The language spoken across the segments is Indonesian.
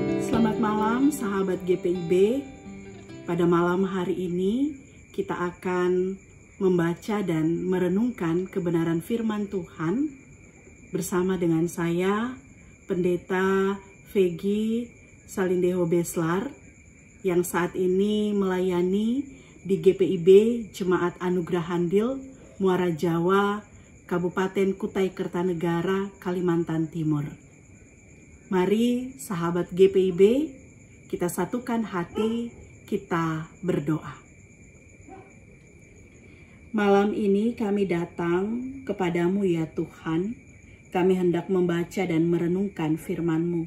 Selamat malam sahabat GPIB. Pada malam hari ini kita akan membaca dan merenungkan kebenaran firman Tuhan bersama dengan saya, Pendeta Vegi Salindeho Beslar, yang saat ini melayani di GPIB Jemaat Anugerah Handil, Muara Jawa, Kabupaten Kutai Kertanegara, Kalimantan Timur. Mari sahabat GPIB, kita satukan hati, kita berdoa. Malam ini kami datang kepadamu ya Tuhan, kami hendak membaca dan merenungkan firman-Mu.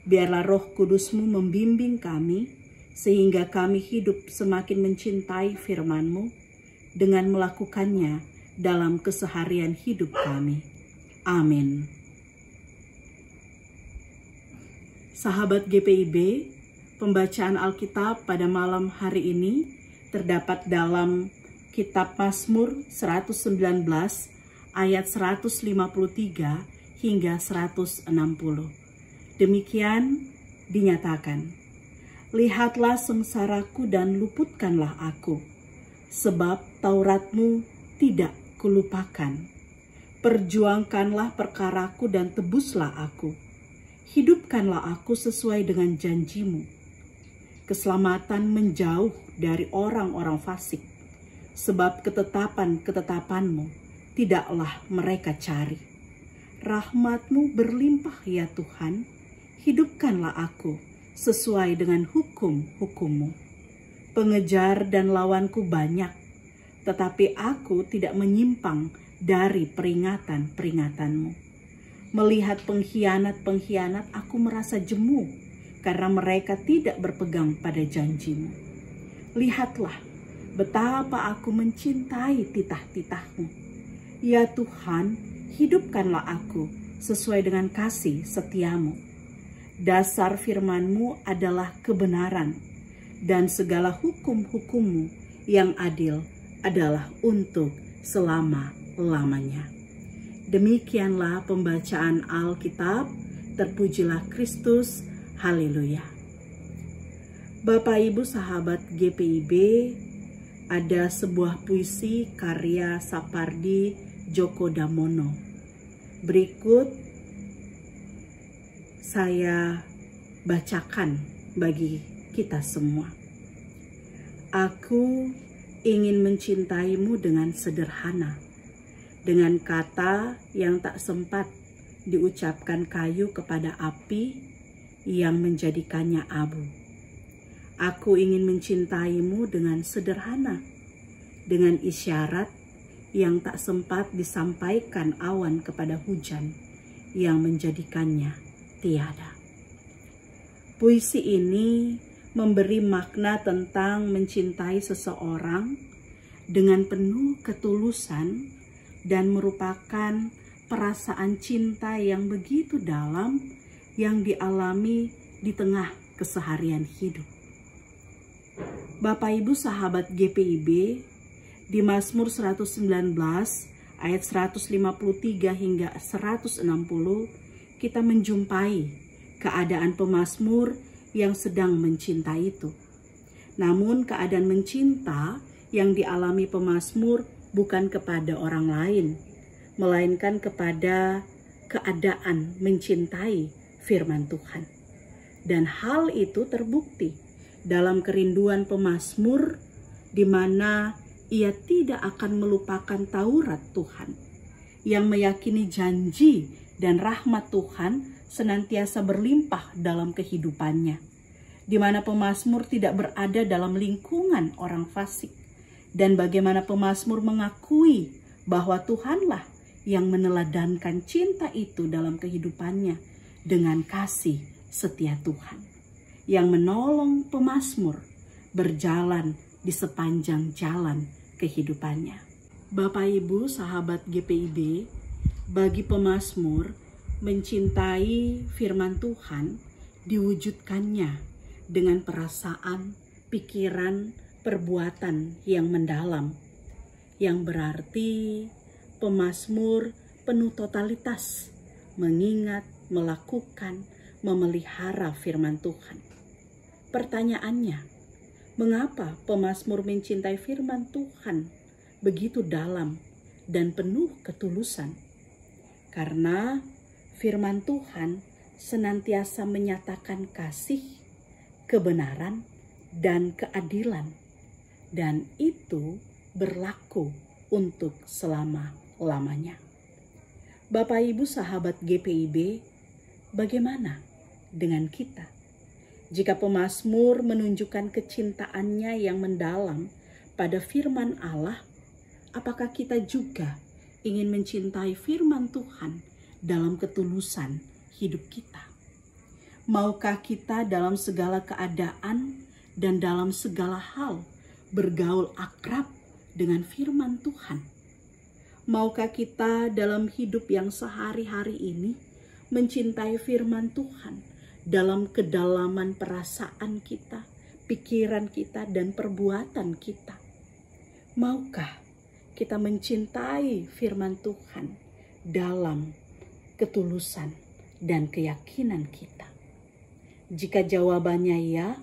Biarlah Roh Kudus-Mu membimbing kami, sehingga kami hidup semakin mencintai firman-Mu dengan melakukannya dalam keseharian hidup kami. Amin. Sahabat GPIB, pembacaan Alkitab pada malam hari ini terdapat dalam Kitab Mazmur 119 ayat 153 hingga 160. Demikian dinyatakan, "Lihatlah sengsaraku dan luputkanlah aku, sebab Taurat-Mu tidak kulupakan. Perjuangkanlah perkaraku dan tebuslah aku. Hidupkanlah aku sesuai dengan janji-Mu. Keselamatan menjauh dari orang-orang fasik, sebab ketetapan-ketetapan-Mu tidaklah mereka cari. Rahmat-Mu berlimpah ya Tuhan, hidupkanlah aku sesuai dengan hukum-hukum-Mu. Pengejar dan lawanku banyak, tetapi aku tidak menyimpang dari peringatan-peringatan-Mu. Melihat pengkhianat-pengkhianat, aku merasa jemu karena mereka tidak berpegang pada janji-Mu. Lihatlah betapa aku mencintai titah-titah-Mu. Ya Tuhan, hidupkanlah aku sesuai dengan kasih setia-Mu. Dasar firman-Mu adalah kebenaran, dan segala hukum-hukum-Mu yang adil adalah untuk selama-lamanya." Demikianlah pembacaan Alkitab. Terpujilah Kristus. Haleluya. Bapak Ibu sahabat GPIB, ada sebuah puisi karya Sapardi Djoko Damono. Berikut saya bacakan bagi kita semua. Aku ingin mencintaimu dengan sederhana, dengan kata yang tak sempat diucapkan kayu kepada api yang menjadikannya abu. Aku ingin mencintaimu dengan sederhana, dengan isyarat yang tak sempat disampaikan awan kepada hujan yang menjadikannya tiada. Puisi ini memberi makna tentang mencintai seseorang dengan penuh ketulusan dan merupakan perasaan cinta yang begitu dalam yang dialami di tengah keseharian hidup. Bapak Ibu sahabat GPIB, di Mazmur 119 ayat 153 hingga 160 kita menjumpai keadaan pemazmur yang sedang mencinta itu. Namun keadaan mencinta yang dialami pemazmur bukan kepada orang lain, melainkan kepada keadaan mencintai firman Tuhan. Dan hal itu terbukti dalam kerinduan pemazmur, di mana ia tidak akan melupakan Taurat Tuhan, yang meyakini janji dan rahmat Tuhan senantiasa berlimpah dalam kehidupannya, di mana pemazmur tidak berada dalam lingkungan orang fasik, dan bagaimana pemazmur mengakui bahwa Tuhanlah yang meneladankan cinta itu dalam kehidupannya dengan kasih setia Tuhan, yang menolong pemazmur berjalan di sepanjang jalan kehidupannya. Bapak Ibu sahabat GPIB, bagi pemazmur, mencintai firman Tuhan diwujudkannya dengan perasaan, pikiran, perbuatan yang mendalam, yang berarti pemazmur penuh totalitas, mengingat, melakukan, memelihara firman Tuhan. Pertanyaannya, mengapa pemazmur mencintai firman Tuhan begitu dalam dan penuh ketulusan? Karena firman Tuhan senantiasa menyatakan kasih, kebenaran, dan keadilan. Dan itu berlaku untuk selama-lamanya. Bapak Ibu sahabat GPIB, bagaimana dengan kita? Jika pemazmur menunjukkan kecintaannya yang mendalam pada firman Allah, apakah kita juga ingin mencintai firman Tuhan dalam ketulusan hidup kita? Maukah kita dalam segala keadaan dan dalam segala hal bergaul akrab dengan firman Tuhan? Maukah kita dalam hidup yang sehari-hari ini mencintai firman Tuhan dalam kedalaman perasaan kita, pikiran kita, dan perbuatan kita? Maukah kita mencintai firman Tuhan dalam ketulusan dan keyakinan kita? Jika jawabannya ya,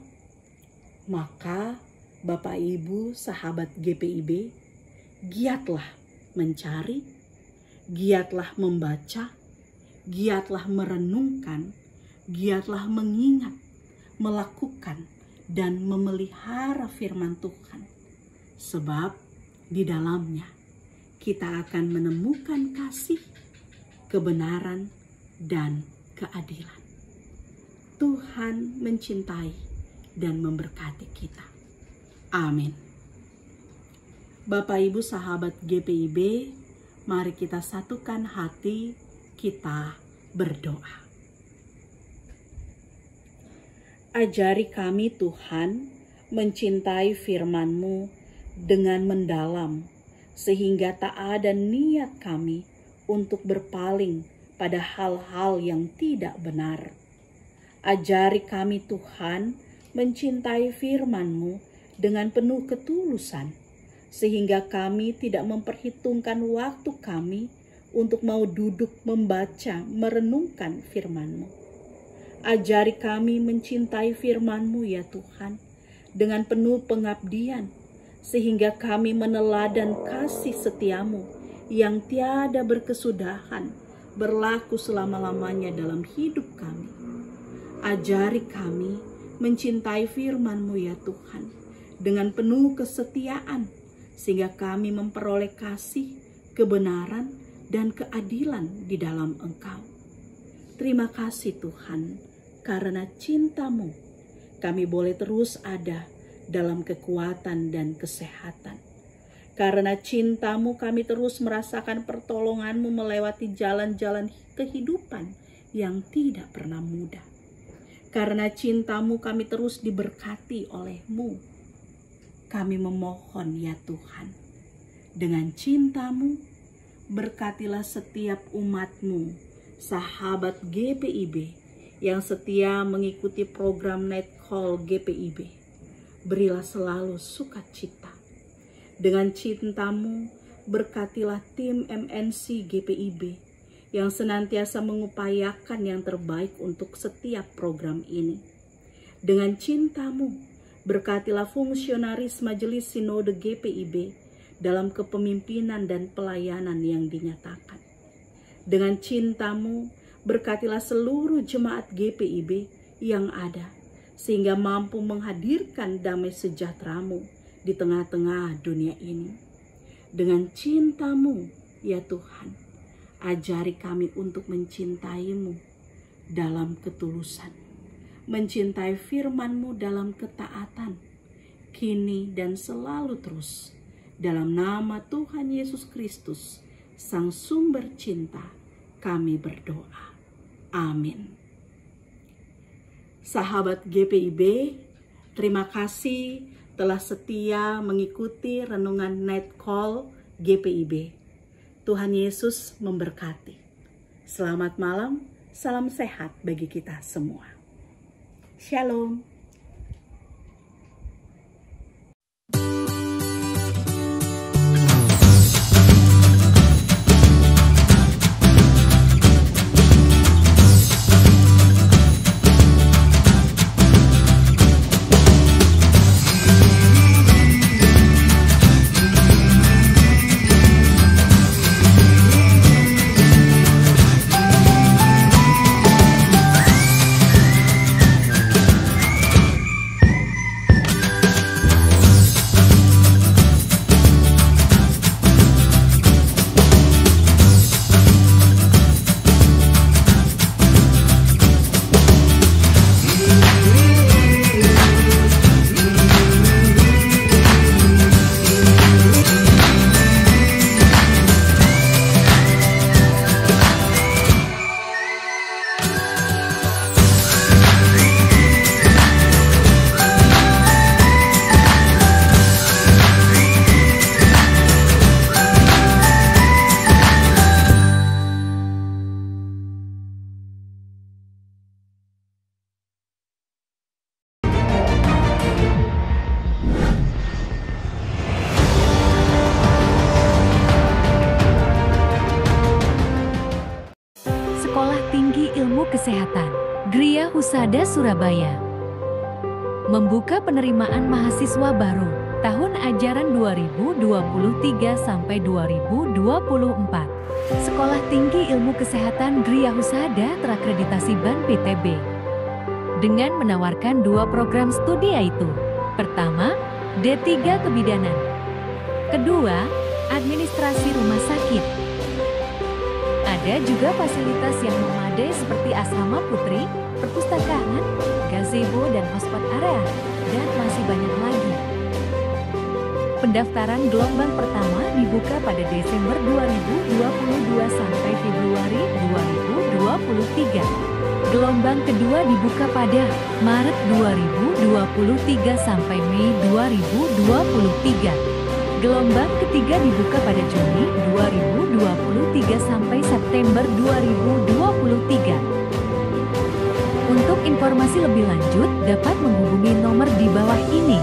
maka Bapak Ibu sahabat GPIB, giatlah mencari, giatlah membaca, giatlah merenungkan, giatlah mengingat, melakukan, dan memelihara firman Tuhan. Sebab di dalamnya kita akan menemukan kasih, kebenaran, dan keadilan. Tuhan mencintai dan memberkati kita. Amin. Bapak Ibu sahabat GPIB, mari kita satukan hati, kita berdoa. Ajari kami Tuhan mencintai firman-Mu dengan mendalam, sehingga tak ada niat kami untuk berpaling pada hal-hal yang tidak benar. Ajari kami Tuhan mencintai firman-Mu dengan penuh ketulusan, sehingga kami tidak memperhitungkan waktu kami untuk mau duduk membaca, merenungkan firman-Mu. Ajari kami mencintai firman-Mu ya Tuhan, dengan penuh pengabdian, sehingga kami meneladan kasih setia-Mu yang tiada berkesudahan, berlaku selama-lamanya dalam hidup kami. Ajari kami mencintai firman-Mu ya Tuhan, dengan penuh kesetiaan, sehingga kami memperoleh kasih, kebenaran, dan keadilan di dalam Engkau. Terima kasih Tuhan, karena cinta-Mu kami boleh terus ada dalam kekuatan dan kesehatan. Karena cinta-Mu kami terus merasakan pertolongan-Mu melewati jalan-jalan kehidupan yang tidak pernah mudah. Karena cinta-Mu kami terus diberkati oleh-Mu. Kami memohon ya Tuhan, dengan cinta-Mu, berkatilah setiap umat-Mu, sahabat GPIB, yang setia mengikuti program Night Call GPIB. Berilah selalu sukacita. Dengan cinta-Mu, berkatilah tim MNC GPIB, yang senantiasa mengupayakan yang terbaik untuk setiap program ini. Dengan cinta-Mu, berkatilah fungsionaris Majelis Sinode GPIB dalam kepemimpinan dan pelayanan yang dinyatakan. Dengan cinta-Mu, berkatilah seluruh jemaat GPIB yang ada, sehingga mampu menghadirkan damai sejahtera-Mu di tengah-tengah dunia ini. Dengan cinta-Mu, ya Tuhan, ajari kami untuk mencintai-Mu dalam ketulusan, mencintai firman-Mu dalam ketaatan, kini dan selalu terus. Dalam nama Tuhan Yesus Kristus, Sang Sumber Cinta, kami berdoa. Amin. Sahabat GPIB, terima kasih telah setia mengikuti renungan Night Call GPIB. Tuhan Yesus memberkati. Selamat malam, salam sehat bagi kita semua. Shalom. Sekolah Tinggi Ilmu Kesehatan Gria Husada Surabaya membuka penerimaan mahasiswa baru tahun ajaran 2023 sampai 2024. Sekolah Tinggi Ilmu Kesehatan Gria Husada terakreditasi BAN PTB dengan menawarkan 2 program studi, yaitu pertama, D3 Kebidanan, kedua, Administrasi Rumah Sakit. Ada juga fasilitas yang memadai seperti asrama putri, perpustakaan, gazebo dan hotspot area, dan masih banyak lagi. Pendaftaran gelombang pertama dibuka pada Desember 2022 sampai Februari 2023. Gelombang kedua dibuka pada Maret 2023 sampai Mei 2023. Gelombang ketiga dibuka pada Juni 2023 sampai September 2023. Untuk informasi lebih lanjut dapat menghubungi nomor di bawah ini.